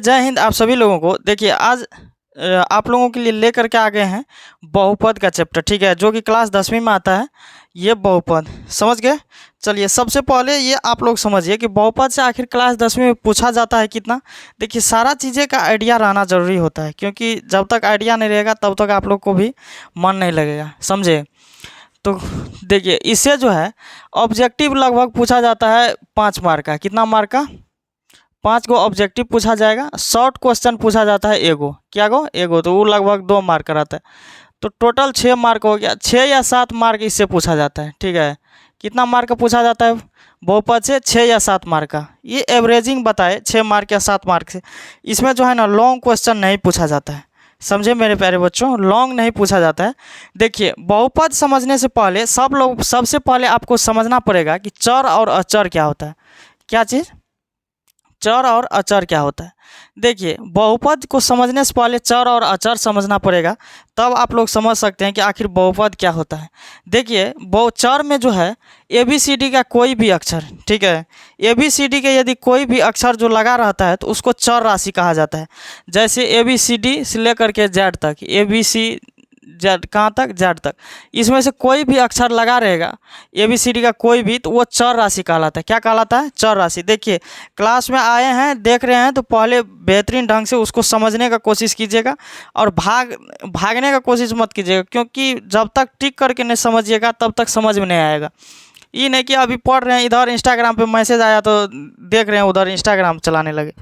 जय हिंद आप सभी लोगों को। देखिए आज आप लोगों के लिए लेकर के आ गए हैं बहुपद का चैप्टर, ठीक है, जो कि क्लास 10वीं में आता है। ये बहुपद समझ गए। चलिए सबसे पहले ये आप लोग समझिए कि बहुपद से आखिर क्लास 10वीं में पूछा जाता है कितना। देखिए सारा चीज़ें का आइडिया रहना ज़रूरी होता है, क्योंकि जब तक आइडिया नहीं रहेगा तब तक आप लोग को भी मन नहीं लगेगा, समझे। तो देखिए इससे जो है ऑब्जेक्टिव लगभग पूछा जाता है 5 मार्क का। कितना मार्क का? 5 गो ऑब्जेक्टिव पूछा जाएगा। शॉर्ट क्वेश्चन पूछा जाता है एगो। क्या गो? एगो, तो वो लगभग 2 मार्क का रहता है। तो टोटल 6 मार्क हो गया। 6 या 7 मार्क इससे पूछा जाता है, ठीक है। कितना मार्क का पूछा जाता है बहुपद से? 6 या 7 मार्क का। ये एवरेजिंग बताए 6 मार्क या 7 मार्क से। इसमें जो है ना लॉन्ग क्वेश्चन नहीं पूछा जाता है, समझे मेरे प्यारे बच्चों, लॉन्ग नहीं पूछा जाता है। देखिए बहुपद समझने से पहले सबसे पहले आपको समझना पड़ेगा कि चर और अचर क्या होता है। क्या चीज़? चर और अचर क्या होता है। देखिए बहुपद को समझने से पहले चर और अचर समझना पड़ेगा, तब आप लोग समझ सकते हैं कि आखिर बहुपद क्या होता है। देखिए चर में जो है ABCD का कोई भी अक्षर, ठीक है, ABCD के यदि कोई भी अक्षर जो लगा रहता है तो उसको चर राशि कहा जाता है। जैसे ABCD से लेकर के Z तक, ABC जेड कहाँ तक? जेड तक। इसमें से कोई भी अक्षर लगा रहेगा ABCD का कोई भी, तो वो चर राशि कहलाता है। क्या कहलाता है? चर राशि। देखिए क्लास में आए हैं, देख रहे हैं, तो पहले बेहतरीन ढंग से उसको समझने का कोशिश कीजिएगा और भागने का कोशिश मत कीजिएगा, क्योंकि जब तक टिक करके नहीं समझिएगा तब तक समझ में नहीं आएगा। ये नहीं कि अभी पढ़ रहे हैं, इधर इंस्टाग्राम पे मैसेज आया तो देख रहे हैं, उधर इंस्टाग्राम चलाने लगे,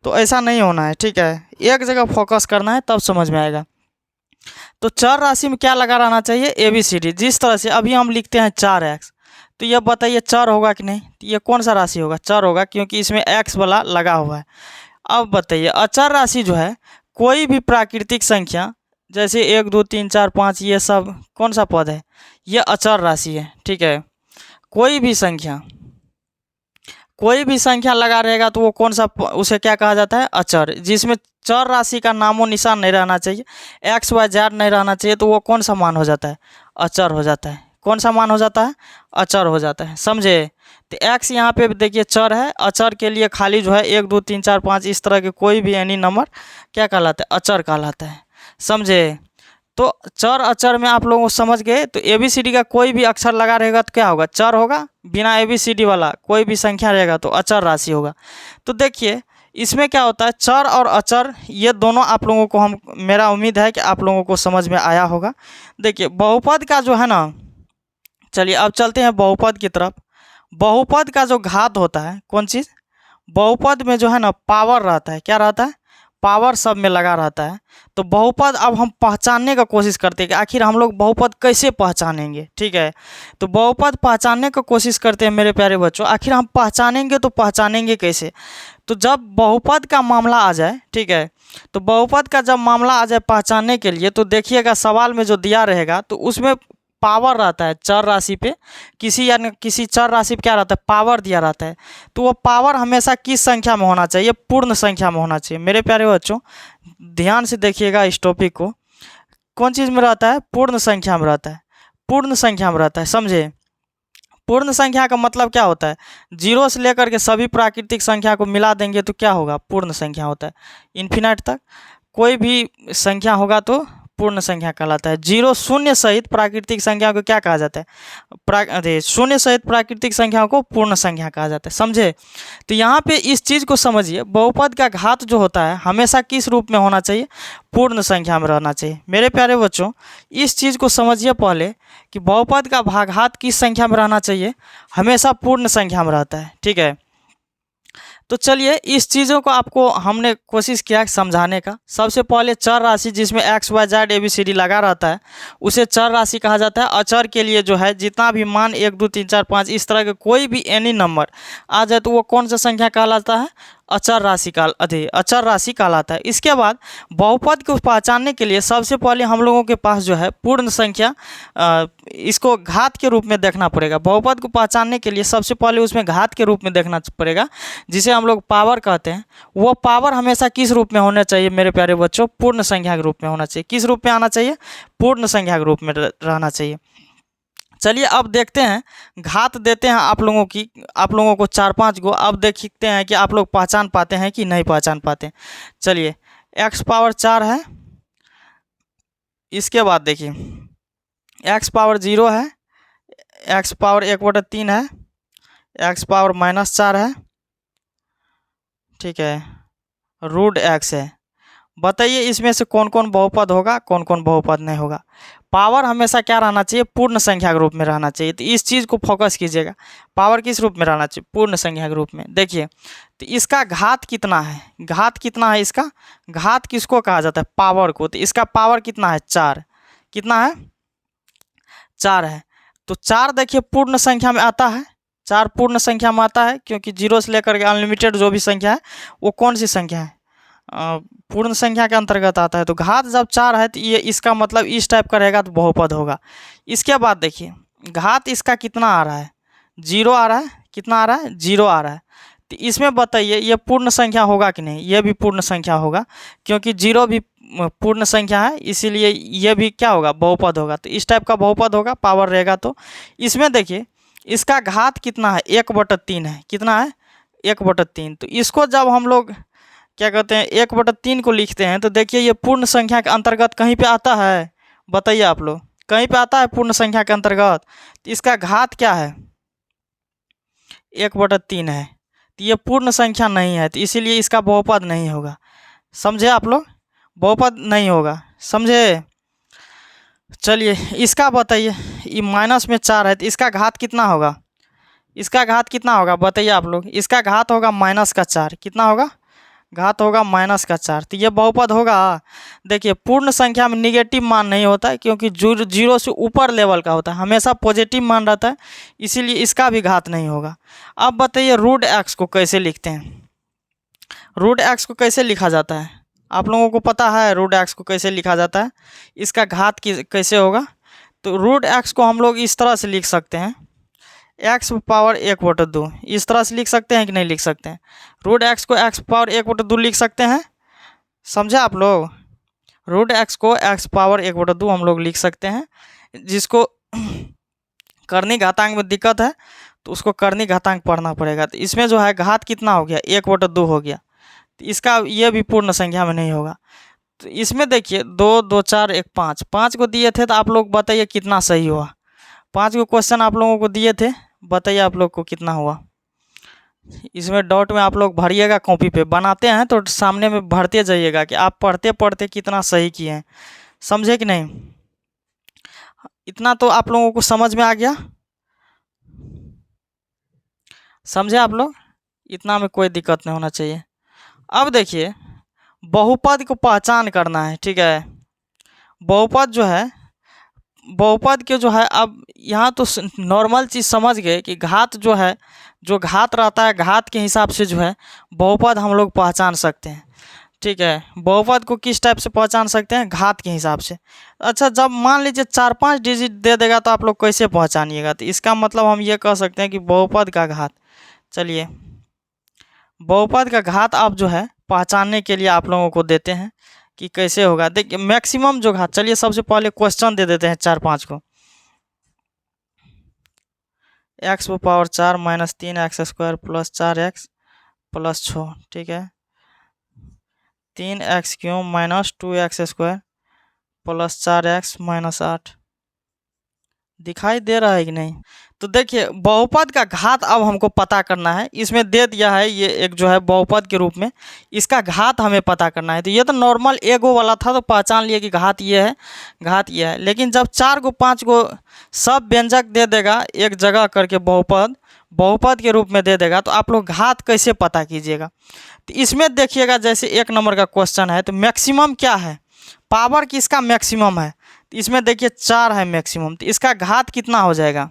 तो ऐसा नहीं होना है, ठीक है। एक जगह फोकस करना है, तब समझ में आएगा। तो चर राशि में क्या लगा रहना चाहिए? ABCD। जिस तरह से अभी हम लिखते हैं 4x, तो ये बताइए चर होगा कि नहीं? तो ये कौन सा राशि होगा? चर होगा, क्योंकि इसमें x वाला लगा हुआ है। अब बताइए अचर राशि जो है कोई भी प्राकृतिक संख्या, जैसे 1 2 3 4 5, ये सब कौन सा पद है? ये अचर राशि है, ठीक है। कोई भी संख्या लगा रहेगा तो वो कौन सा, उसे क्या कहा जाता है? अचर। जिसमें चर राशि का नामो निशान नहीं रहना चाहिए, XYZ नहीं रहना चाहिए, तो वो कौन सा मान हो जाता है? अचर हो जाता है। कौन सा मान हो जाता है? अचर हो जाता है, समझे। तो x यहाँ पे देखिए चर है, अचर के लिए खाली जो है 1 2 3 4 5 इस तरह के कोई भी एनी नंबर क्या कहलाता है? अचर कहलाता है, समझे। तो चर अचर में आप लोग समझ गए। तो ABCD का कोई भी अक्षर लगा रहेगा तो क्या होगा? चर होगा। बिना ABCD वाला कोई भी संख्या रहेगा तो अचर राशि होगा। तो देखिए इसमें क्या होता है, चर और अचर ये दोनों आप लोगों को मेरा उम्मीद है कि आप लोगों को समझ में आया होगा। देखिए बहुपद का जो है ना, चलिए अब चलते हैं बहुपद की तरफ। बहुपद का जो घात होता है, कौन चीज़? बहुपद में जो है ना पावर रहता है। क्या रहता है? पावर सब में लगा रहता है। तो बहुपद अब हम पहचानने का कोशिश करते हैं कि आखिर हम लोग बहुपद कैसे पहचानेंगे, ठीक है। तो बहुपद पहचानने का कोशिश करते हैं मेरे प्यारे बच्चों। आखिर हम पहचानेंगे तो पहचानेंगे कैसे? तो जब बहुपद का मामला आ जाए, ठीक है, तो बहुपद का जब मामला आ जाए पहचानने के लिए, तो देखिएगा सवाल में जो दिया रहेगा तो उसमें पावर रहता है चर राशि पे। किसी चर राशि पे क्या रहता है? पावर दिया रहता है। तो वो पावर हमेशा किस संख्या में होना चाहिए? पूर्ण संख्या में होना चाहिए। मेरे प्यारे बच्चों ध्यान से देखिएगा इस टॉपिक को। कौन चीज़ में रहता है? पूर्ण संख्या में रहता है। पूर्ण संख्या में रहता है, समझे। पूर्ण संख्या का मतलब क्या होता है? 0 से लेकर के सभी प्राकृतिक संख्या को मिला देंगे तो क्या होगा? पूर्ण संख्या होता है। इन्फिनाइट तक कोई भी संख्या होगा तो पूर्ण संख्या कहलाता है। 0 शून्य सहित प्राकृतिक संख्या को क्या कहा जाता है? शून्य सहित प्राकृतिक संख्या को पूर्ण संख्या कहा जाता है, समझे। तो यहाँ पे इस चीज़ को समझिए, बहुपद का घात जो होता है हमेशा किस रूप में होना चाहिए? पूर्ण संख्या में रहना चाहिए। मेरे प्यारे बच्चों इस चीज़ को समझिए पहले कि बहुपद का भाघात किस संख्या में रहना चाहिए? हमेशा पूर्ण संख्या में रहता है, ठीक है। तो चलिए इस चीज़ों को आपको हमने कोशिश किया समझाने का। सबसे पहले चर राशि जिसमें XYZ ABCD लगा रहता है उसे चर राशि कहा जाता है। अचर के लिए जो है जितना भी मान 1 2 3 4 5 इस तरह के कोई भी एनी नंबर आ जाए तो वो कौन सा संख्या कहलाता है? अचर राशि कहलाता है। इसके बाद बहुपद को पहचानने के लिए सबसे पहले हम लोगों के पास जो है पूर्ण संख्या, इसको घात के रूप में देखना पड़ेगा। बहुपद को पहचानने के लिए सबसे पहले उसमें घात के रूप में देखना पड़ेगा, जिसे हम लोग पावर कहते हैं। वो पावर हमेशा किस रूप में होना चाहिए मेरे प्यारे बच्चों? पूर्ण संख्या के रूप में होना चाहिए। किस रूप में आना चाहिए? पूर्ण संख्या के रूप में रहना चाहिए। चलिए अब देखते हैं, घात देते हैं आप लोगों को 4-5 गो। अब देखते हैं कि आप लोग पहचान पाते हैं कि नहीं पहचान पाते। चलिए, x पावर 4 है। इसके बाद देखिए x पावर 0 है, x पावर 1/3 है, x पावर -4 है, ठीक है, रूट x है। बताइए इसमें से कौन कौन बहुपद होगा, कौन कौन बहुपद नहीं होगा। पावर हमेशा क्या रहना चाहिए, पूर्ण संख्या के रूप में रहना चाहिए। तो इस चीज़ को फोकस कीजिएगा, पावर किस रूप में रहना चाहिए, पूर्ण संख्या के रूप में। देखिए तो इसका घात कितना है, घात कितना है इसका, घात किसको कहा जाता है, पावर को। तो इसका पावर कितना है, 4। कितना है, 4 है। तो 4 देखिए पूर्ण संख्या में आता है, 4 पूर्ण संख्या में आता है, क्योंकि 0 से लेकर के अनलिमिटेड जो भी संख्या है वो कौन सी संख्या है, पूर्ण संख्या के अंतर्गत आता है। तो घात जब 4 है तो ये इसका मतलब इस टाइप का रहेगा, तो बहुपद होगा। इसके बाद देखिए घात इसका कितना आ रहा है, 0 आ रहा है। कितना आ रहा है, 0 आ रहा है। तो इसमें बताइए ये पूर्ण संख्या होगा कि नहीं, ये भी पूर्ण संख्या होगा, क्योंकि 0 भी पूर्ण संख्या है, इसीलिए ये भी क्या होगा, बहुपद होगा। तो इस टाइप का बहुपद होगा, पावर रहेगा। तो इसमें देखिए इसका घात कितना है, 1/3 है। कितना है, 1/3। तो इसको जब हम लोग क्या कहते हैं, 1/3 को लिखते हैं, तो देखिए ये पूर्ण संख्या के अंतर्गत कहीं पे आता है, बताइए आप लोग, कहीं पे आता है पूर्ण संख्या के अंतर्गत। तो इसका घात क्या है, 1/3 है। तो ये पूर्ण संख्या नहीं है, तो इसीलिए इसका बहुपद नहीं होगा। समझे आप लोग, बहुपद नहीं होगा, समझे। चलिए इसका बताइए, ये -4 है, तो इसका घात कितना होगा, इसका घात कितना होगा बताइए आप लोग। इसका घात होगा -4। कितना होगा, घात होगा -4। तो ये बहुपद होगा। देखिए पूर्ण संख्या में निगेटिव मान नहीं होता है, क्योंकि 0 से ऊपर लेवल का होता है, हमेशा पॉजिटिव मान रहता है, इसीलिए इसका भी घात नहीं होगा। अब बताइए रूट x को कैसे लिखते हैं, रूट x को कैसे लिखा जाता है, आप लोगों को पता है रूट x को कैसे लिखा जाता है, इसका घात कैसे होगा। तो रूट x को हम लोग इस तरह से लिख सकते हैं, x पावर 1/2, इस तरह से लिख सकते हैं कि नहीं लिख सकते हैं। रूट x को x पावर 1/2 लिख सकते हैं, समझे आप लोग। रूट x को x पावर 1/2 हम लोग लिख सकते हैं। जिसको करनी घातांक में दिक्कत है तो उसको करनी घातांक पढ़ना पड़ेगा। तो इसमें जो है घात कितना हो गया, 1/2 हो गया। तो इसका ये भी पूर्ण संख्या में नहीं होगा। तो इसमें देखिए 2, 2, 4, 1, 5, 5 को दिए थे, तो आप लोग बताइए कितना सही हुआ। 5 को क्वेश्चन आप लोगों को दिए थे, बताइए आप लोग को कितना हुआ। इसमें डॉट में आप लोग भरिएगा, कॉपी पे बनाते हैं तो सामने में भरते जाइएगा कि आप पढ़ते पढ़ते कितना सही किए हैं, समझे कि नहीं। इतना तो आप लोगों को समझ में आ गया, समझे आप लोग, इतना में कोई दिक्कत नहीं होना चाहिए। अब देखिए बहुपद को पहचान करना है, ठीक है। बहुपद जो है, बहुपद के जो है, अब यहाँ तो नॉर्मल चीज़ समझ गए कि घात जो है, जो घात रहता है घात के हिसाब से जो है बहुपद हम लोग पहचान सकते हैं, ठीक है। बहुपद को किस टाइप से पहचान सकते हैं, घात के हिसाब से। अच्छा जब मान लीजिए 4-5 डिजिट दे देगा तो आप लोग कैसे पहचानिएगा। तो इसका मतलब हम ये कह सकते हैं कि बहुपद का घात, चलिए बहुपद का घात आप जो है पहचानने के लिए आप लोगों को देते हैं कि कैसे होगा। देखिए मैक्सिमम जो घात, चलिए सबसे पहले क्वेश्चन दे देते हैं 4-5 को। x पावर 4 -3x² + 4x + 6, ठीक है। 3x³ -2x² + 4x - 8, दिखाई दे रहा है कि नहीं। तो देखिए बहुपद का घात अब हमको पता करना है। इसमें दे दिया है ये एक जो है बहुपद के रूप में, इसका घात हमें पता करना है। तो ये तो नॉर्मल एगो वाला था, तो पहचान लिए कि घात ये है, घात ये है। लेकिन जब 4 गो 5 गो सब व्यंजक दे देगा एक जगह करके, बहुपद बहुपद के रूप में दे देगा, तो आप लोग घात कैसे पता कीजिएगा। तो इसमें देखिएगा जैसे 1 नंबर का क्वेश्चन है, तो मैक्सिमम क्या है, पावर किसका मैक्सिमम है। तो इसमें देखिए 4 है मैक्सिमम, तो इसका घात कितना हो जाएगा,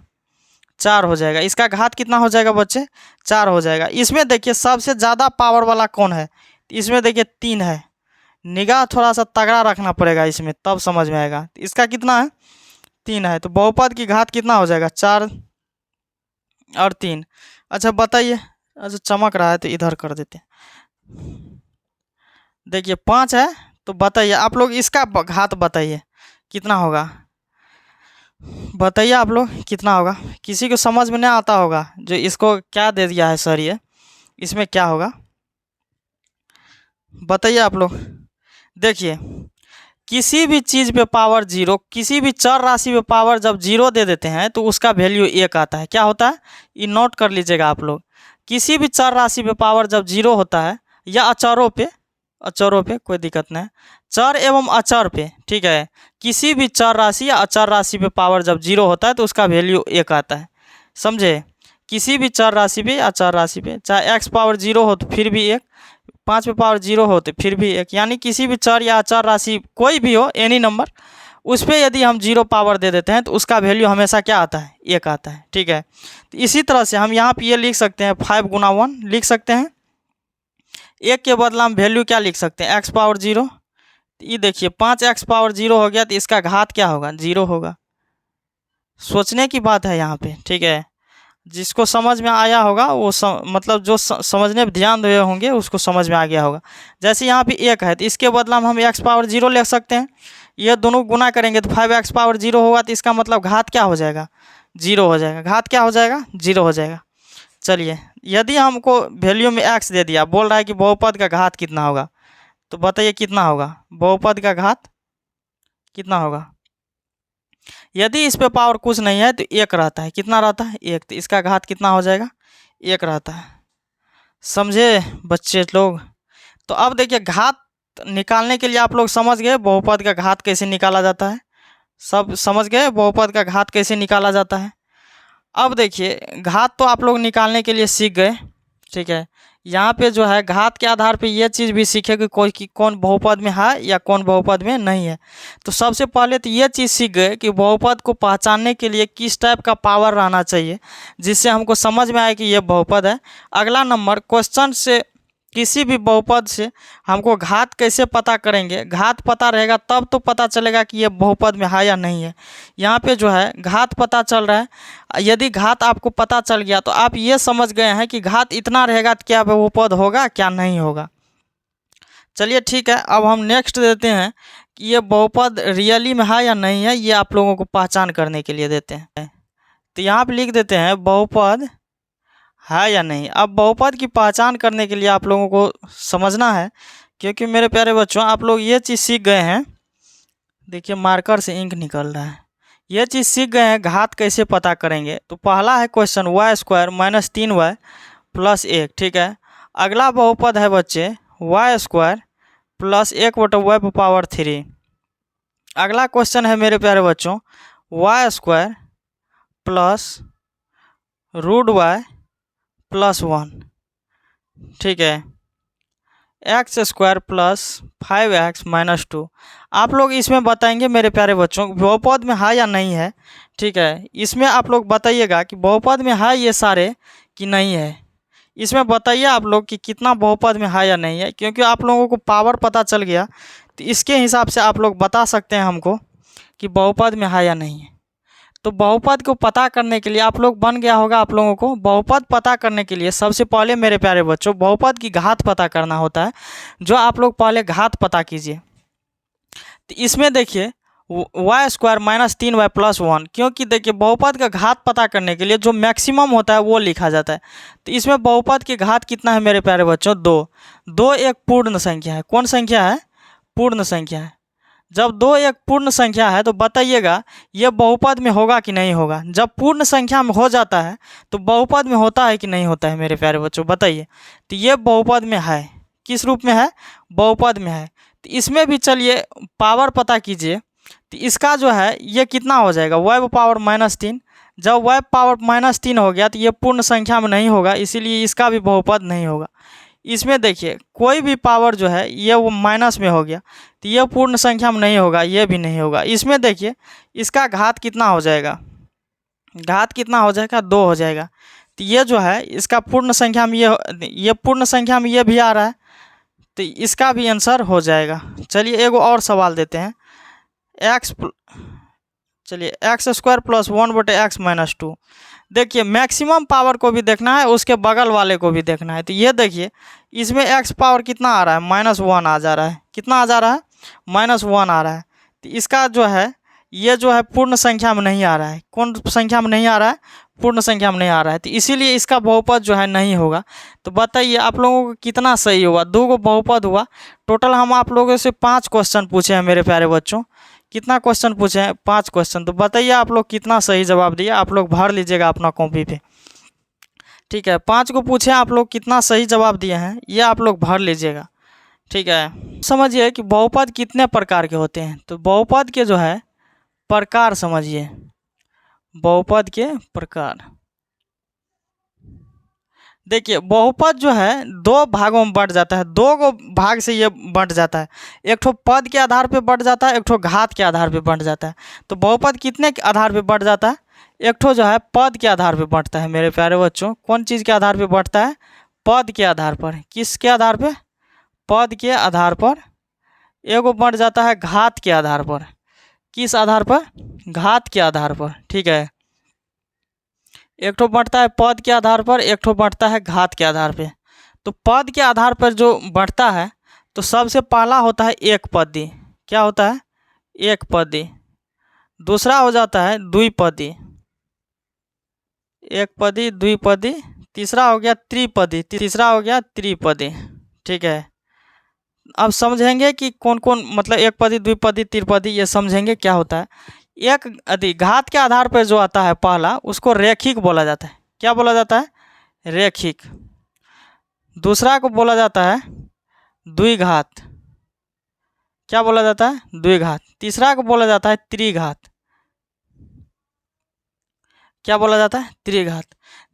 4 हो जाएगा। इसका घात कितना हो जाएगा बच्चे, 4 हो जाएगा। इसमें देखिए सबसे ज़्यादा पावर वाला कौन है, इसमें देखिए 3 है। निगाह थोड़ा सा तगड़ा रखना पड़ेगा इसमें, तब समझ में आएगा। इसका कितना है, 3 है। तो बहुपद की घात कितना हो जाएगा, 4 और 3। अच्छा बताइए, अच्छा चमक रहा है तो इधर कर देते हैं। देखिए 5 है, तो बताइए आप लोग इसका घात बताइए कितना होगा। बताइए आप लोग कितना होगा। किसी को समझ में नहीं आता होगा जो इसको क्या दे दिया है सर, ये इसमें क्या होगा बताइए आप लोग। देखिए, किसी भी चीज़ पे पावर जीरो, किसी भी चर राशि पे पावर जब जीरो दे देते हैं तो उसका वैल्यू एक आता है। क्या होता है, ये नोट कर लीजिएगा आप लोग। किसी भी चर राशि पे पावर जब जीरो होता है, या अचरों पे, अचरों पे कोई दिक्कत नहीं, चर एवं अचर पे, ठीक है, किसी भी चर राशि या अचर राशि पे पावर जब जीरो होता है तो उसका वैल्यू एक आता है। समझे, किसी भी चर राशि पे या अचर राशि पे, चाहे एक्स पावर जीरो हो तो फिर भी एक, 5 पे पावर जीरो हो तो फिर भी एक, यानी किसी भी चर या अचर राशि कोई भी हो, एनी नंबर, उस पर यदि हम जीरो पावर दे देते हैं तो उसका वैल्यू हमेशा क्या आता है, एक आता है। ठीक है, तो इसी तरह से हम यहाँ पे ये लिख सकते हैं 5 गुना 1 लिख सकते हैं। एक के बदला हम वैल्यू क्या लिख सकते हैं, एक्स पावर जीरो। ये देखिए 5x पावर जीरो हो गया तो इसका घात क्या होगा, जीरो होगा। सोचने की बात है यहाँ पे, ठीक है। जिसको समझ में आया होगा वो मतलब जो समझने पर ध्यान दिए होंगे उसको समझ में आ गया होगा। जैसे यहाँ पे एक है तो इसके बदला में हम एक्स पावर जीरो ले सकते हैं। ये दोनों गुना करेंगे तो 5x पावर जीरो होगा तो इसका मतलब घात क्या हो जाएगा, जीरो हो जाएगा। घात क्या हो जाएगा, जीरो हो जाएगा। चलिए, यदि हमको वैल्यू में x दे दिया, बोल रहा है कि बहुपद का घात कितना होगा, तो बताइए कितना होगा बहुपद का घात कितना होगा। यदि इस पे पावर कुछ नहीं है तो एक रहता है, कितना रहता है, एक, तो इसका घात कितना हो जाएगा, एक रहता है। समझे बच्चे लोग। तो अब देखिए, घात निकालने के लिए आप लोग समझ गए बहुपद का घात कैसे निकाला जाता है, सब समझ गए बहुपद का घात कैसे निकाला जाता है। अब देखिए, घात तो आप लोग निकालने के लिए सीख गए, ठीक है। यहाँ पे जो है घात के आधार पे ये चीज़ भी सीखे कि कौन बहुपद में है या कौन बहुपद में नहीं है। तो सबसे पहले तो ये चीज़ सीख गए कि बहुपद को पहचानने के लिए किस टाइप का पावर रहना चाहिए जिससे हमको समझ में आए कि ये बहुपद है। अगला नंबर, क्वेश्चन से किसी भी बहुपद से हमको घात कैसे पता करेंगे, घात पता रहेगा तब तो पता चलेगा कि ये बहुपद में है या नहीं है। यहाँ पे जो है घात पता चल रहा है। यदि घात आपको पता चल गया तो आप ये समझ गए हैं कि घात इतना रहेगा तो क्या बहुपद होगा क्या नहीं होगा। चलिए ठीक है, अब हम नेक्स्ट देते हैं कि ये बहुपद रियली में है या नहीं है, ये आप लोगों को पहचान करने के लिए देते हैं। तो यहाँ पे लिख देते हैं बहुपद है या नहीं। अब बहुपद की पहचान करने के लिए आप लोगों को समझना है, क्योंकि मेरे प्यारे बच्चों आप लोग ये चीज़ सीख गए हैं। देखिए मार्कर से इंक निकल रहा है। ये चीज़ सीख गए हैं घात कैसे पता करेंगे। तो पहला है question y² minus 3y plus 1, ठीक है। अगला बहुपद है बच्चे y² प्लस 1/y पर पावर 3। अगला क्वेश्चन है मेरे प्यारे बच्चों y² प्लस √y प्लस 1, ठीक है। x² plus 5x minus 2। आप लोग इसमें बताएंगे मेरे प्यारे बच्चों बहुपद में है या नहीं है, ठीक है। इसमें आप लोग बताइएगा कि बहुपद में है ये सारे कि नहीं है। इसमें बताइए आप लोग कि कितना बहुपद में है या नहीं है, क्योंकि आप लोगों को पावर पता चल गया तो इसके हिसाब से आप लोग बता सकते हैं हमको कि बहुपद में है या नहीं है। तो बहुपद को पता करने के लिए आप लोग बन गया होगा आप लोगों को। बहुपद पता करने के लिए सबसे पहले मेरे प्यारे बच्चों बहुपद की घात पता करना होता है, जो आप लोग पहले घात पता कीजिए। तो इसमें देखिए y² माइनस 3y प्लस 1, क्योंकि देखिए बहुपद का घात पता करने के लिए जो मैक्सिमम होता है वो लिखा जाता है। तो इसमें बहुपद की घात कितना है मेरे प्यारे बच्चों, 2। 2 एक पूर्ण संख्या है। कौन संख्या है, पूर्ण संख्या है। जब 2 एक पूर्ण संख्या है तो बताइएगा ये बहुपद में होगा कि नहीं होगा। जब पूर्ण संख्या में हो जाता है तो बहुपद में होता है कि नहीं होता है मेरे प्यारे बच्चों, बताइए। तो ये बहुपद में है, किस रूप में है, बहुपद में है। तो इसमें भी चलिए पावर पता कीजिए। तो इसका जो है ये कितना हो जाएगा, y पावर माइनस 3। जब y पावर माइनस 3 हो गया तो ये पूर्ण संख्या में नहीं होगा, इसीलिए इसका भी बहुपद नहीं होगा। इसमें देखिए कोई भी पावर जो है ये वो माइनस में हो गया तो ये पूर्ण संख्या में नहीं होगा, ये भी नहीं होगा। इसमें देखिए इसका घात कितना हो जाएगा, घात कितना हो जाएगा, 2 हो जाएगा। तो ये जो है इसका पूर्ण संख्या में ये पूर्ण संख्या में ये भी आ रहा है, तो इसका भी आंसर हो जाएगा। चलिए एक और सवाल देते हैं। चलिए x² प्लस 1/x माइनस 2। देखिए मैक्सिमम पावर को भी देखना है, उसके बगल वाले को भी देखना है। तो ये देखिए इसमें x पावर कितना आ रहा है, -1 आ जा रहा है। कितना आ जा रहा है, -1 आ रहा है। तो इसका जो है ये जो है पूर्ण संख्या में नहीं आ रहा है। कौन संख्या में नहीं आ रहा है? पूर्ण संख्या में नहीं आ रहा है, तो इसीलिए इसका बहुपद जो है नहीं होगा। तो बताइए आप लोगों को कितना सही हुआ? 2 गो बहुपद हुआ। टोटल हम आप लोगों से 5 क्वेश्चन पूछे हैं मेरे प्यारे बच्चों। कितना क्वेश्चन पूछे हैं? 5 क्वेश्चन। तो बताइए आप लोग कितना सही जवाब दिया। आप लोग भर लीजिएगा अपना कॉपी पे, ठीक है। 5 को पूछे, आप लोग कितना सही जवाब दिए हैं ये आप लोग भर लीजिएगा, ठीक है। समझिए कि बहुपद कितने प्रकार के होते हैं। तो बहुपद के जो है प्रकार समझिए, बहुपद के प्रकार। देखिए बहुपद जो है 2 भागों में बंट जाता है। 2 गो भाग से ये बंट जाता है। एक ठो पद के आधार पे बंट जाता है, एक ठो घात के आधार पे बंट जाता है। तो बहुपद कितने के आधार पे बंट जाता है? एक ठो जो है पद के आधार पे बंटता है मेरे प्यारे बच्चों। कौन चीज़ के आधार पे बंटता है? पद के आधार पर। किसके आधार पे? पद के आधार पर। एगो बंट जाता है घात के आधार पर। किस आधार पर? घात के आधार पर, ठीक है। एक ठो बढ़ता है पद के आधार पर, एक ठो बढ़ता है घात के आधार पे। तो पद के आधार पर जो बढ़ता है तो सबसे पहला होता है एक पदी। क्या होता है? एक पदी। दूसरा हो जाता है द्विपदी। एक पदी, द्विपदी। तीसरा हो गया त्रिपदी। तीसरा हो गया त्रिपदी, ठीक है। अब समझेंगे कि कौन कौन, मतलब एक पदी, द्विपदी, त्रिपदी, ये समझेंगे क्या होता है। एक यदि घात के आधार पर जो आता है पहला, उसको रैखिक बोला जाता है। क्या बोला जाता है? रैखिक। दूसरा को बोला जाता है द्विघात। क्या बोला जाता है? द्विघात। तीसरा को बोला जाता है त्रिघात। क्या बोला जाता है? त्रिघात।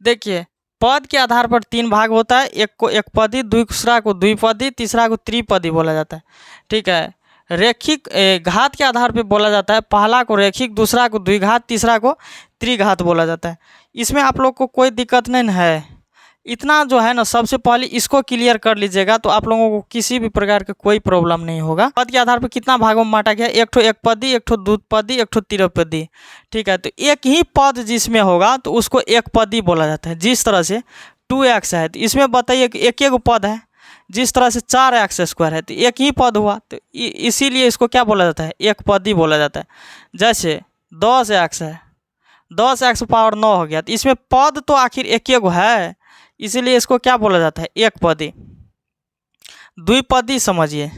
देखिए पद के आधार पर 3 भाग होता है। एक को एक पदी, दूसरा को द्विपदी, तीसरा को त्रिपदी बोला जाता है, ठीक है। रैखिक घात के आधार पर बोला जाता है, पहला को रैखिक, दूसरा को द्विघात, तीसरा को त्रिघात बोला जाता है। इसमें आप लोग को कोई दिक्कत नहीं है। इतना जो है ना, सबसे पहले इसको क्लियर कर लीजिएगा तो आप लोगों को किसी भी प्रकार का कोई प्रॉब्लम नहीं होगा। पद के आधार पर कितना भागों में बांटा गया? एक ठो एक पदी, एक ठो द्विपदी, एक ठो त्रिपदी, ठीक है। तो एक ही पद जिसमें होगा तो उसको एक पदी बोला जाता है। जिस तरह से 2x है तो इसमें बताइए कि एक एक पद है। जिस तरह से 4x² है तो एक ही पद हुआ, तो इसीलिए इसको क्या बोला जाता है? एक पदी बोला जाता है। जैसे 10x है, 10x पावर 9 हो गया, तो इसमें पद तो आखिर एक एक है, इसीलिए इसको क्या बोला जाता है? एक पदी। द्विपदी समझिए,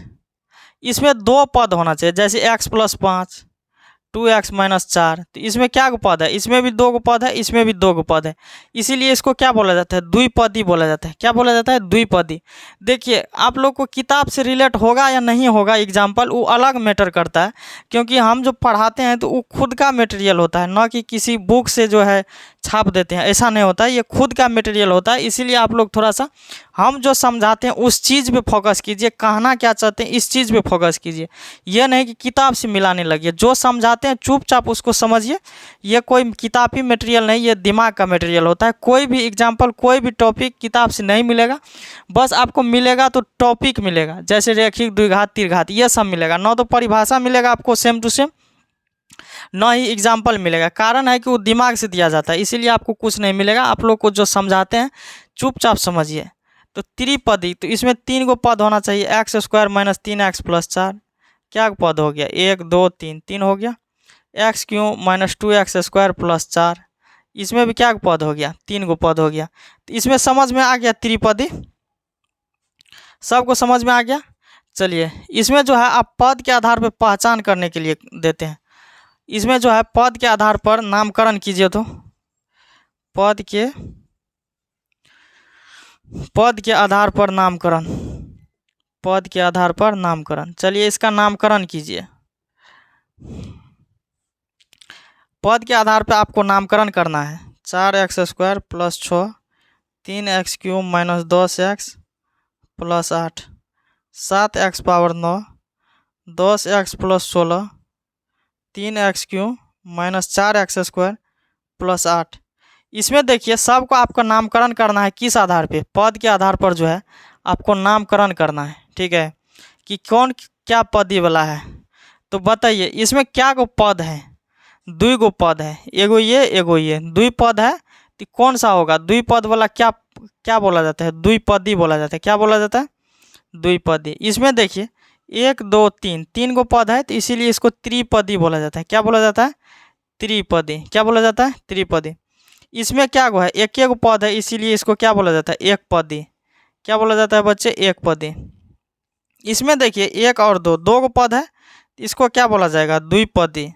इसमें 2 पद होना चाहिए। जैसे x+5, 2x - 4, तो इसमें क्या गो पद है? इसमें भी 2 गो पद है, इसमें भी 2 गो पद है, इसीलिए इसको क्या बोला जाता है? द्विपदी बोला जाता है। क्या बोला जाता है? द्विपदी। देखिए आप लोग को किताब से रिलेट होगा या नहीं होगा एग्जाम्पल, वो अलग मैटर करता है, क्योंकि हम जो पढ़ाते हैं तो वो खुद का मटेरियल होता है, ना कि किसी बुक से जो है छाप देते हैं। ऐसा नहीं होता है, ये खुद का मटेरियल होता है। इसीलिए आप लोग थोड़ा सा हम जो समझाते हैं उस चीज़ पे फोकस कीजिए, कहना क्या चाहते हैं इस चीज़ पे फोकस कीजिए। ये नहीं कि किताब से मिलाने लगिए। जो समझाते हैं चुपचाप उसको समझिए। ये कोई किताबी मटेरियल नहीं, ये दिमाग का मटेरियल होता है। कोई भी एग्जाम्पल, कोई भी टॉपिक किताब से नहीं मिलेगा। बस आपको मिलेगा तो टॉपिक मिलेगा, जैसे रैखिक, द्विघात, त्रिघात, ये सब मिलेगा। ना तो परिभाषा मिलेगा आपको सेम टू सेम, ना ही एग्जाम्पल मिलेगा। कारण है कि वो दिमाग से दिया जाता है, इसीलिए आपको कुछ नहीं मिलेगा। आप लोग को जो समझाते हैं चुपचाप समझिए। तो त्रिपदी, तो इसमें 3 गो पद होना चाहिए। x² - 3x + 4, क्या पद हो गया? 1 2 3, 3 हो गया। x³ - 2x² + 4, इसमें भी क्या पद हो गया? 3 गो पद हो गया। तो इसमें समझ में आ गया त्रिपदी? सबको समझ में आ गया? चलिए इसमें जो है आप पद के आधार पर पहचान करने के लिए देते हैं। इसमें जो है पद के आधार पर नामकरण कीजिए। तो पद के आधार पर नामकरण, पद के आधार पर नामकरण। चलिए इसका नामकरण कीजिए। पद के आधार पर आपको नामकरण करना है। 4x² + 6, 3x³ - 10x + 8, 7x power 9, 10x + 16, 3x³ - 4x² + 8। इसमें देखिए सबको आपका नामकरण करना है। किस आधार पे? पद के आधार पर जो है आपको नामकरण करना है, ठीक है, कि कौन क्या पदी वाला है। तो बताइए इसमें क्या गो पद है? 2 गो पद है, एगो ये एगो ये, द्विपद है। तो कौन सा होगा? द्विपद वाला क्या बोला जाता है? द्विपदी बोला जाता है। क्या बोला जाता है? द्विपदी। इसमें देखिए 1 2 3, 3 गो पद है तो इसीलिए इसको त्रिपदी बोला जाता है। क्या बोला जाता है? त्रिपदी। क्या बोला जाता है? त्रिपदी। इसमें क्या गो है? एक एक पद है इसीलिए इसको क्या बोला जाता है? एक पदी। क्या बोला जाता है बच्चे? एक पदी। इसमें देखिए 1 और 2, 2 गो पद है, इसको क्या बोला जाएगा? द्विपदी।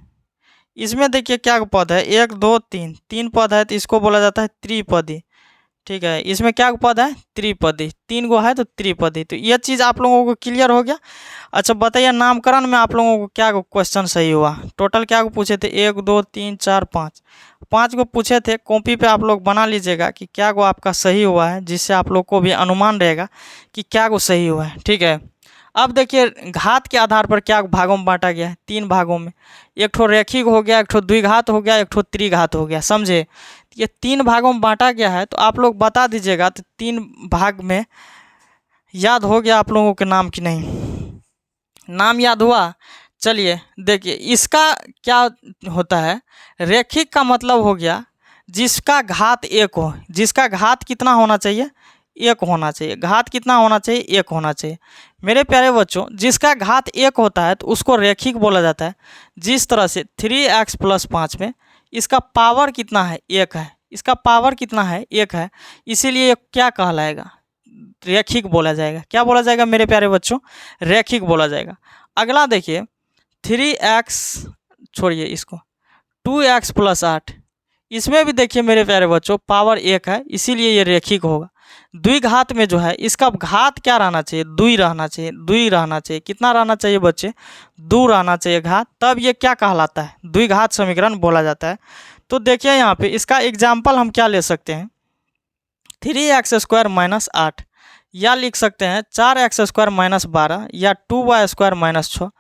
इसमें देखिए क्या पद है? 1 2 3, 3 पद है तो इसको बोला जाता है त्रिपदी। ठीक है, इसमें क्या पद है? त्रिपदी। 3 गो है तो त्रिपदी। तो ये चीज़ आप लोगों को क्लियर हो गया। अच्छा बताइए, नामकरण में आप लोगों को क्या क्वेश्चन सही हुआ? टोटल क्या को पूछे थे? 1 2 3 4 5, 5 को पूछे थे। कॉपी पे आप लोग बना लीजिएगा कि क्या गो आपका सही हुआ है, जिससे आप लोग को भी अनुमान रहेगा कि क्या गो सही हुआ है। ठीक है, अब देखिए घात के आधार पर क्या भागों में बांटा गया है? 3 भागों में। एक ठो रेखिक हो गया, एक ठो द्विघात हो गया, एक ठो त्रिघात हो गया। समझे? ये 3 भागों में बांटा गया है, तो आप लोग बता दीजिएगा तो 3 भाग में याद हो गया आप लोगों के नाम कि नहीं? नाम याद हुआ? चलिए देखिए, इसका क्या होता है? रेखिक का मतलब हो गया जिसका घात 1 हो। जिसका घात कितना होना चाहिए? 1 होना चाहिए। घात कितना होना चाहिए? 1 होना चाहिए। मेरे प्यारे बच्चों, जिसका घात 1 होता है तो उसको रेखिक बोला जाता है। जिस तरह से 3x + 5 में इसका पावर कितना है? 1 है। इसका पावर कितना है? 1 है। इसीलिए क्या कहलाएगा? रेखिक बोला जाएगा। क्या बोला जाएगा मेरे प्यारे बच्चों? रेखिक बोला जाएगा। अगला देखिए 3x, छोड़िए इसको, 2x + 8, इसमें भी देखिए मेरे प्यारे बच्चों पावर 1 है, इसीलिए ये रेखिक होगा। द्विघात में जो है इसका घात क्या रहना चाहिए? 2 रहना चाहिए। 2 रहना चाहिए। कितना रहना चाहिए बच्चे? 2 रहना चाहिए घात, तब ये क्या कहलाता है? द्विघात समीकरण बोला जाता है। तो देखिए यहाँ पे इसका एग्जाम्पल हम क्या ले सकते हैं? 3x² - 8, या लिख सकते हैं 4x² - 12, या 2y² - 6।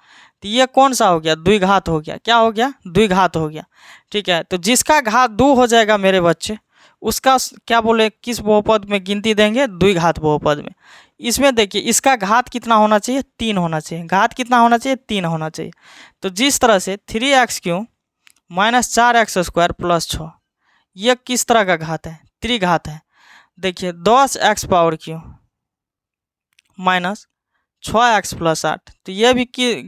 तो ये कौन सा हो गया? द्विघात हो गया। क्या हो गया? द्विघात हो गया। ठीक है, तो जिसका घात 2 हो जाएगा मेरे बच्चे, उसका क्या बोले, किस बहुपद में गिनती देंगे? द्विघात बहुपद में। इसमें देखिए इसका घात कितना होना चाहिए? 3 होना चाहिए। घात कितना होना चाहिए? 3 होना चाहिए। तो जिस तरह से 3x³ - 4x² + 6, ये किस तरह का घात है? त्रिघात है। देखिए 10x³ - 6x + 8, तो ये भी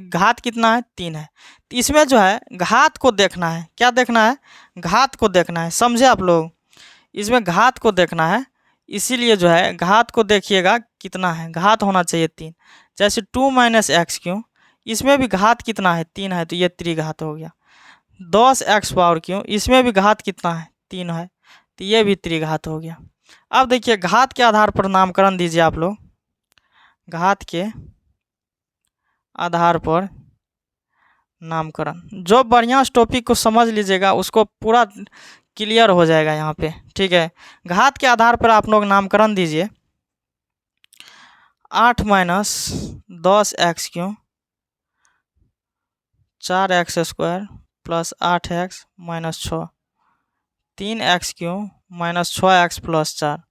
घात कितना है? 3 है। तो इसमें जो है घात को देखना है। क्या देखना है? घात को देखना है। समझे आप लोग? इसमें घात को देखना है, इसीलिए जो है घात को देखिएगा कितना है। घात होना चाहिए 3। जैसे 2 - x³, इसमें भी घात कितना है? 3 है, तो ये त्रिघात हो गया। 10x³, इसमें भी घात कितना है? 3 है, तो ये भी त्रिघात हो गया। अब देखिए घात के आधार पर नामकरण दीजिए आप लोग। घात के आधार पर नामकरण, जो बढ़िया उस टॉपिक को समझ लीजिएगा उसको पूरा क्लियर हो जाएगा यहाँ पे। ठीक है, घात के आधार पर आप लोग नामकरण दीजिए। 8 - 10x³ 4x² + 8x - 6, 3x³ - 6x + 4,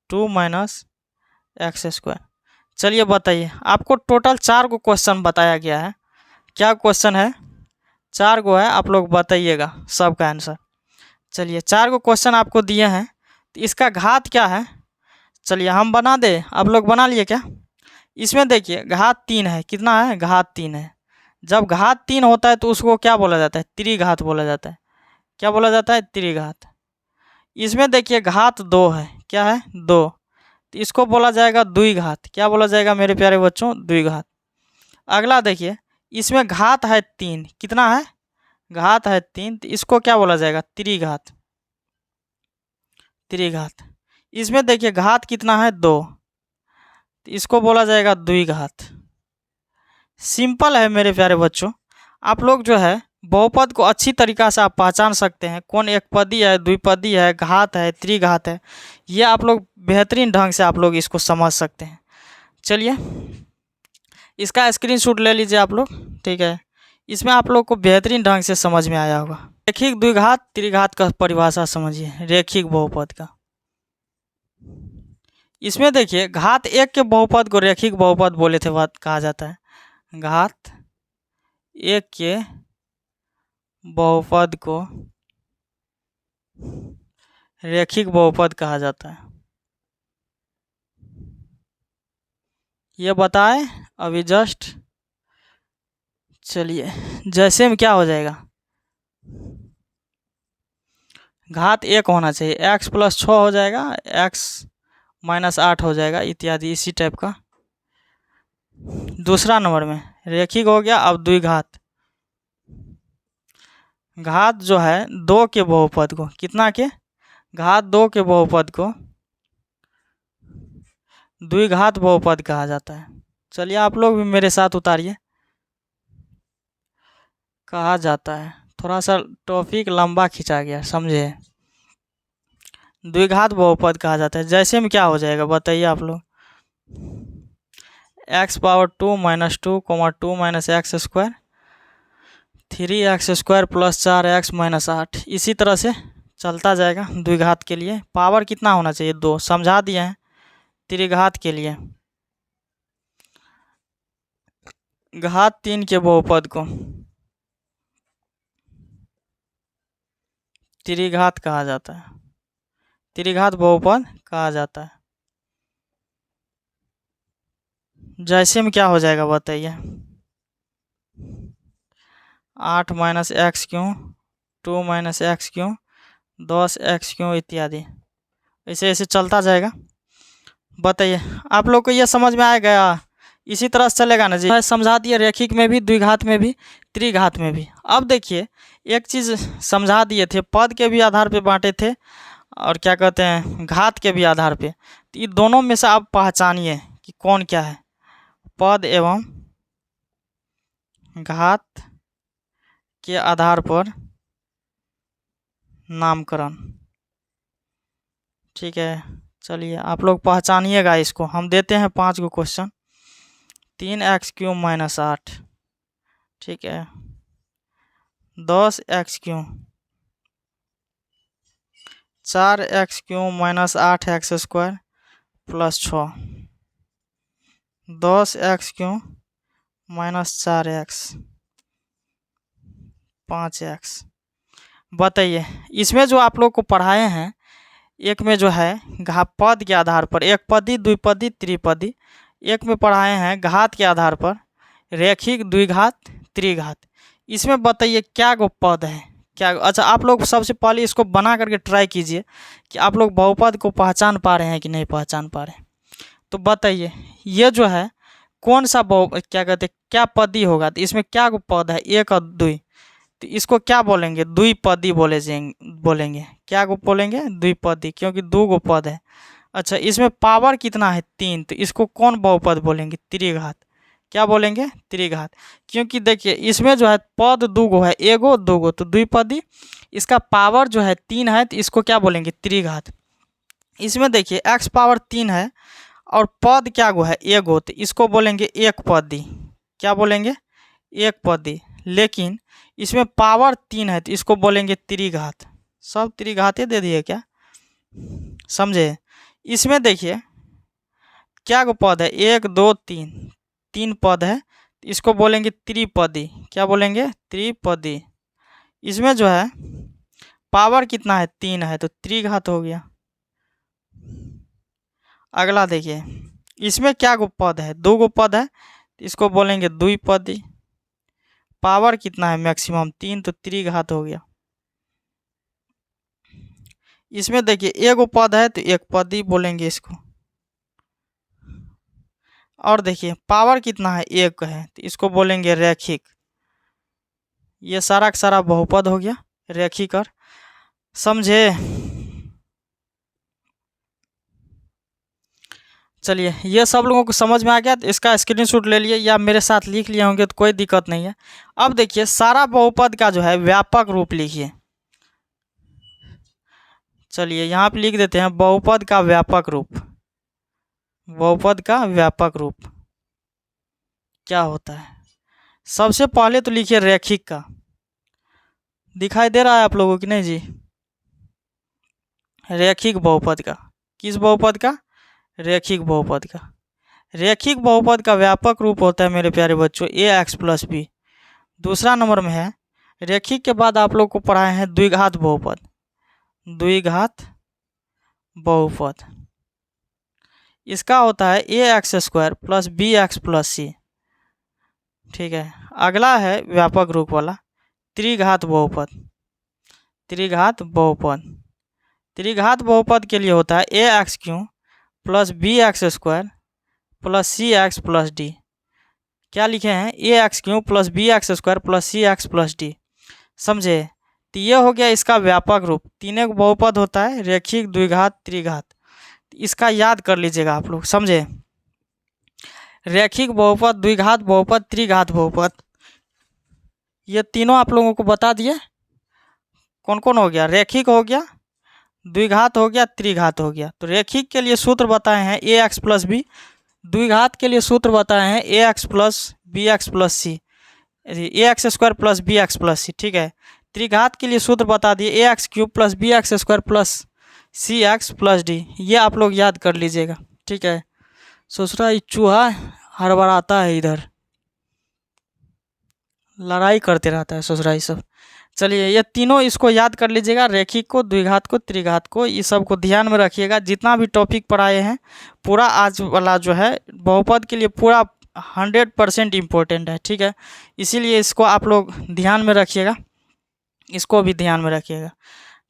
2 - x²। चलिए बताइए, आपको टोटल 4 गो क्वेश्चन बताया गया है। क्या क्वेश्चन है? 4 गो है, आप लोग बताइएगा सबका आंसर। चलिए 4 गो क्वेश्चन आपको दिए हैं, तो इसका घात क्या है? चलिए हम बना दे, आप लोग बना लिए क्या? इसमें देखिए घात 3 है। कितना है? घात 3 है। जब घात 3 होता है तो उसको क्या बोला जाता है? त्रिघात बोला जाता है। क्या बोला जाता है? त्रिघात। इसमें देखिए घात 2 है। क्या है? 2, तो इसको बोला जाएगा द्विघात। क्या बोला जाएगा मेरे प्यारे बच्चों? द्विघात। अगला देखिए इसमें घात है 3। कितना है? घात है 3, तो इसको क्या बोला जाएगा? त्रिघात। त्रिघात। इसमें देखिए घात कितना है? 2, तो इसको बोला जाएगा द्विघात। सिंपल है मेरे प्यारे बच्चों। आप लोग जो है बहुपद को अच्छी तरीक़ा से आप पहचान सकते हैं, कौन एकपदी है, द्विपदी है, घात है, त्रिघात है। ये आप लोग बेहतरीन ढंग से आप लोग इसको समझ सकते हैं। चलिए इसका स्क्रीनशॉट ले लीजिए आप लोग। ठीक है, इसमें आप लोग को बेहतरीन ढंग से समझ में आया होगा। रेखिक द्विघात त्रिघात का परिभाषा समझिए, रेखिक बहुपद का। इसमें देखिए घात 1 के बहुपद को रेखिक बहुपद बोले थे बात कहा जाता है। घात 1 के बहुपद को रेखिक बहुपद कहा जाता है। ये बताए अभी जस्ट। चलिए जैसे में क्या हो जाएगा, घात 1 होना चाहिए, x + 6 हो जाएगा, x - 8 हो जाएगा इत्यादि इसी टाइप का। दूसरा नंबर में रेखिक हो गया। अब द्विघात, घात जो है 2 के बहुपद को, कितना के, घात 2 के बहुपद को द्विघात बहुपद कहा जाता है। चलिए आप लोग भी मेरे साथ उतारिए। कहा जाता है, थोड़ा सा टॉपिक लंबा खींचा गया, समझे। द्विघात बहुपद कहा जाता है। जैसे में क्या हो जाएगा बताइए आप लोग, x⁻2 - 2 - 2 - x², 3x² + 4x - 8, इसी तरह से चलता जाएगा। द्विघात के लिए पावर कितना होना चाहिए, 2, समझा दिए हैं। त्रिघात के लिए घात 3 के बहुपद को त्रिघात कहा जाता है, त्रिघात बहुपद कहा जाता है। जैसे में क्या हो जाएगा बताइए, 8 - x³, 2 - x³ 10x³ इत्यादि, ऐसे ऐसे चलता जाएगा। बताइए आप लोग को ये समझ में आ गया। इसी तरह से चलेगा ना जी, समझा दिए, रेखिक में भी, द्विघात में भी, त्रिघात में भी। अब देखिए एक चीज़ समझा दिए थे, पद के भी आधार पे बांटे थे और क्या कहते हैं घात के भी आधार पे। तो ये दोनों में से आप पहचानिए कि कौन क्या है, पद एवं घात के आधार पर नामकरण। ठीक है, चलिए आप लोग पहचानिएगा इसको। हम देते हैं 5 गो क्वेश्चन। 3x³ - 8, ठीक है, 10x³, 4x³ - 8x² + 6, 10x³ - 4x, 5x। बताइए इसमें जो आप लोग को पढ़ाए हैं, एक में जो है पद के आधार पर, एक पदी, द्विपदी, त्रिपदी। एक में पढ़ाए हैं घात के आधार पर रेखिक, द्विघात, त्रिघात। इसमें बताइए क्या गो पद है, क्या। अच्छा आप लोग सबसे पहले इसको बना करके ट्राई कीजिए कि आप लोग बहुपद को पहचान पा रहे हैं कि नहीं पहचान पा रहे हैं। तो बताइए ये जो है कौन सा क्या कहते हैं, क्या पदी होगा। तो इसमें क्या गो पद है, 1 और 2, तो इसको क्या बोलेंगे, द्विपदी बोलेंगे। क्या को बोलेंगे, द्विपदी, क्योंकि 2 गो पद है। अच्छा इसमें पावर कितना है, 3, तो इसको कौन बहुपद बोलेंगे, त्रिघात। क्या बोलेंगे, त्रिघात। क्योंकि देखिए इसमें जो है पद 2 गो है, 1 गो 2 गो, तो द्विपदी। इसका पावर जो है 3 है, तो इसको क्या बोलेंगे, त्रिघात। इसमें देखिए x पावर 3 है और पद क्या गो है, 1 गो, तो इसको बोलेंगे एक पदी। क्या बोलेंगे, एक पदी। लेकिन इसमें पावर 3 है, तो इसको बोलेंगे त्रिघात। सब त्रिघाते दे दिए क्या, समझे। इसमें देखिए क्या गो पद है, 1 2 3, 3 पद है, इसको बोलेंगे त्रिपदी। क्या बोलेंगे, त्रिपदी। इसमें जो है पावर कितना है, 3 है, तो त्रिघात हो गया। अगला देखिए इसमें क्या गो पद है, 2 गो पद है, इसको बोलेंगे द्विपदी। पावर कितना है, मैक्सिमम 3, तो त्रिघात हो गया। इसमें देखिए 1 गो पद है, तो एक पदी बोलेंगे इसको। और देखिए पावर कितना है, 1 है, तो इसको बोलेंगे रैखिक। ये सारा का सारा बहुपद हो गया, रैखिक। और समझे। चलिए ये सब लोगों को समझ में आ गया, तो इसका स्क्रीनशॉट ले लिए या मेरे साथ लिख लिए होंगे तो कोई दिक्कत नहीं है। अब देखिए सारा बहुपद का जो है व्यापक रूप लिखिए। चलिए यहाँ पे लिख देते हैं बहुपद का व्यापक रूप। बहुपद का व्यापक रूप क्या होता है, सबसे पहले तो लिखिए रैखिक का। दिखाई दे रहा है आप लोगों की नहीं जी, रैखिक बहुपद का। किस बहुपद का, रैखिक बहुपद का। रैखिक बहुपद का व्यापक रूप होता है मेरे प्यारे बच्चों ax + b। दूसरा नंबर में है रैखिक के बाद आप लोग को पढ़ाए हैं द्विघात बहुपद। द्विघात बहुपद इसका होता है a x square plus b x plus c. ठीक है, अगला है व्यापक रूप वाला त्रिघात बहुपद। त्रिघात बहुपद, त्रिघात बहुपद के लिए होता है a x cube plus b x square plus c x plus d. क्या लिखे हैं? A x cube plus b x square plus c x plus d. समझे? तो ये हो गया इसका व्यापक रूप। तीन एक बहुपद होता है, रेखिक, द्विघात, त्रिघात। इसका याद कर लीजिएगा आप लोग। समझे? रेखिक बहुपद, द्विघात बहुपद, त्रिघात बहुपद, ये तीनों आप लोगों को बता दिए। कौन कौन हो गया? रेखिक हो गया, द्विघात हो गया, त्रिघात हो गया। तो रेखिक के लिए सूत्र बताए हैं ए एक्स प्लस बी, द्विघात के लिए सूत्र बताए हैं a x plus b x plus c, a x square plus b x plus c. ठीक है, त्रिघात के लिए सूत्र बता दिए a x cube plus b x square plus c x plus d. ये आप लोग याद कर लीजिएगा। ठीक है, ससुरा चूहा हड़बड़ाता है, इधर लड़ाई करते रहता है ससुरा ये सब। चलिए, ये तीनों इसको याद कर लीजिएगा, रेखिक को, द्विघात को, त्रिघात को, ये सब को ध्यान में रखिएगा। जितना भी टॉपिक पढ़ाए हैं पूरा आज वाला जो है बहुपद के लिए पूरा 100% इम्पोर्टेंट है। ठीक है, इसीलिए इसको आप लोग ध्यान में रखिएगा, इसको भी ध्यान में रखिएगा।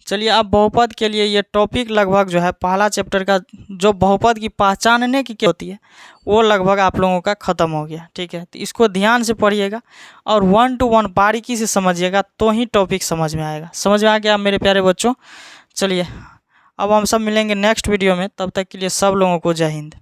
चलिए, अब बहुपद के लिए ये टॉपिक लगभग जो है पहला चैप्टर का जो बहुपद की पहचानने की क्या होती है वो लगभग आप लोगों का ख़त्म हो गया। ठीक है, तो इसको ध्यान से पढ़िएगा और 1 to 1 बारीकी से समझिएगा, तो ही टॉपिक समझ में आएगा। समझ में आ गया मेरे प्यारे बच्चों? चलिए, अब हम सब मिलेंगे नेक्स्ट वीडियो में। तब तक के लिए सब लोगों को जय हिंद।